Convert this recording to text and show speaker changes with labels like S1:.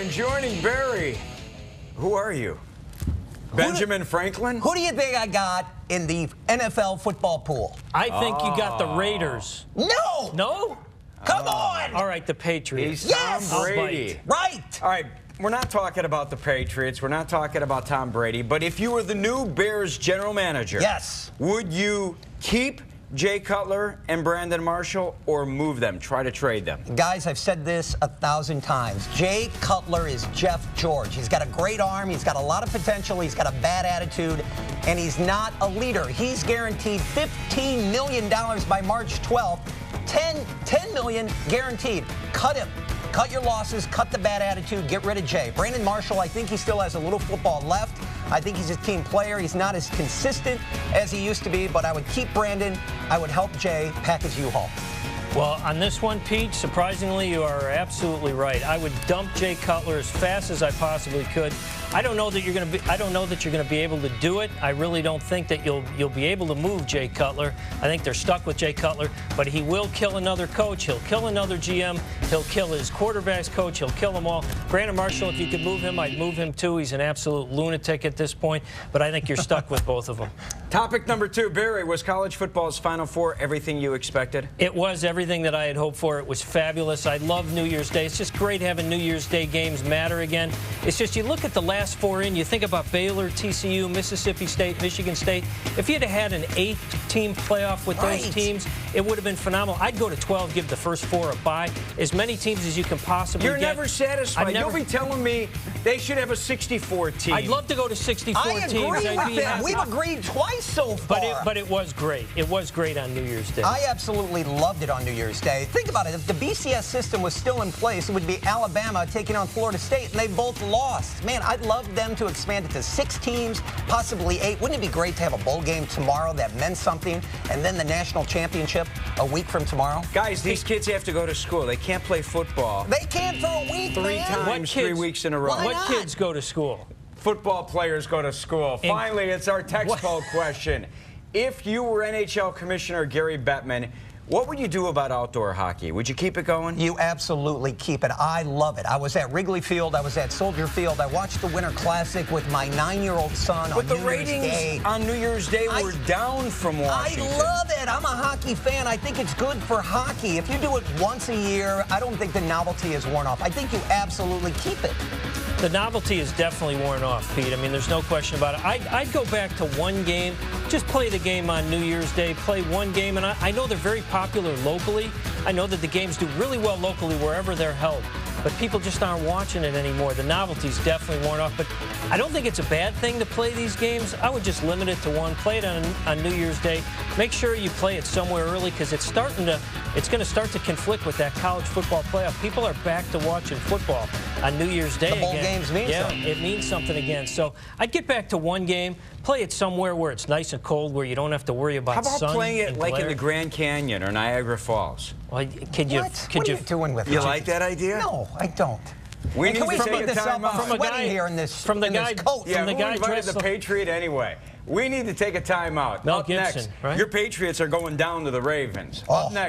S1: and joining Barry. Who are you? Benjamin Franklin?
S2: Who do you think I got in the NFL football pool?
S3: I think you got the Raiders.
S2: No!
S3: No?
S2: Come on!
S3: All right, the Patriots.
S1: He's
S2: Yes!
S1: Tom Brady.
S2: Right!
S1: All right, we're not talking about the Patriots. We're not talking about Tom Brady. But if you were the new Bears general manager,
S2: Yes.
S1: would you keep Jay Cutler and Brandon Marshall or move them, try to trade them?
S2: Guys, I've said this 1,000 times. Jay Cutler is Jeff George. He's got a great arm. He's got a lot of potential. He's got a bad attitude. And he's not a leader. He's guaranteed $15 million by March 12th. $10 million guaranteed. Cut him. Cut your losses. Cut the bad attitude. Get rid of Jay. Brandon Marshall, I think he still has a little football left. I think he's a team player. He's not as consistent as he used to be, but I would keep Brandon. I would help Jay pack his U-Haul.
S3: Well, on this one, Pete, surprisingly, you are absolutely right. I would dump Jay Cutler as fast as I possibly could. I don't know that you're going to be. I don't know that you're going to be able to do it. I really don't think that you'll be able to move Jay Cutler. I think they're stuck with Jay Cutler, but he will kill another coach. He'll kill another GM. He'll kill his quarterbacks coach. He'll kill them all. Brandon Marshall, if you could move him, I'd move him too. He's an absolute lunatic at this point, but I think you're stuck with both of them.
S1: Topic number 2, Barry, was college football's Final Four everything you expected?
S3: It was everything that I had hoped for. It was fabulous. I love New Year's Day. It's just great having New Year's Day games matter again. It's just you look at the last 4 in, you think about Baylor, TCU, Mississippi State, Michigan State. If you'd have had an 8-team playoff with those teams, it would have been phenomenal. I'd go to 12, give the first 4 a bye. As many teams as you can possibly
S1: You're
S3: get.
S1: never satisfied. You'll be telling me they should have a 64 team.
S3: I'd love to go to 64
S2: I
S3: teams.
S2: agree
S3: I'd
S2: with
S3: be
S2: that.
S3: happy.
S2: We've agreed twice so far.
S3: But it was great. It was great on New Year's Day.
S2: I absolutely loved it on New Year's Day. Think about it. If the BCS system was still in place, it would be Alabama taking on Florida State, and they both lost. Man, I'd love them to expand it to 6 teams, possibly 8. Wouldn't it be great to have a bowl game tomorrow that meant something, and then the national championship a week from tomorrow?
S1: Guys, these kids have to go to school. They can't play football.
S2: They can't for a week,
S1: 3
S2: man.
S1: times, 3 weeks in a row.
S3: What kids go to school?
S1: Football players go to school. Finally, it's our text poll question. If you were NHL Commissioner Gary Bettman, what would you do about outdoor hockey? Would you keep it going?
S2: You absolutely keep it. I love it. I was at Wrigley Field. I was at Soldier Field. I watched the Winter Classic with my 9-year-old son on New Year's Day.
S1: But the ratings on New Year's Day were down from Washington.
S2: I love it. I'm a hockey fan. I think it's good for hockey. If you do it once a year, I don't think the novelty is worn off. I think you absolutely keep it.
S3: The novelty is definitely worn off, Pete. I mean, there's no question about it. I'd go back to one game, just play the game on New Year's Day, play one game, and I know they're very popular locally. I know that the games do really well locally wherever they're held, but people just aren't watching it anymore. The novelty's definitely worn off, but I don't think it's a bad thing to play these games. I would just limit it to one. Play it on New Year's Day. Make sure you play it somewhere early because it's going to start to conflict with that college football playoff. People are back to watching football on New Year's Day again.
S2: The bowl games mean something.
S3: It means something again. So I'd get back to one game, play it somewhere where it's nice and cold, where you don't have to worry about sun.
S1: How about playing it like
S3: glare?
S1: in the Grand Canyon or Niagara Falls?
S3: Well,
S2: What are you doing with it?
S1: You like that idea?
S2: No, I don't.
S1: We need
S2: can we
S1: to
S2: speed
S1: take a
S2: this
S1: time
S2: up?
S1: out.
S2: I'm sweating here in this coat.
S1: Yeah,
S3: the
S1: who
S3: guy
S1: invited
S3: dressed
S1: the Patriot anyway? We need to take a timeout.
S3: Mel
S1: Up
S3: Gibson,
S1: next,
S3: right?
S1: your Patriots are going down to the Ravens. Up next.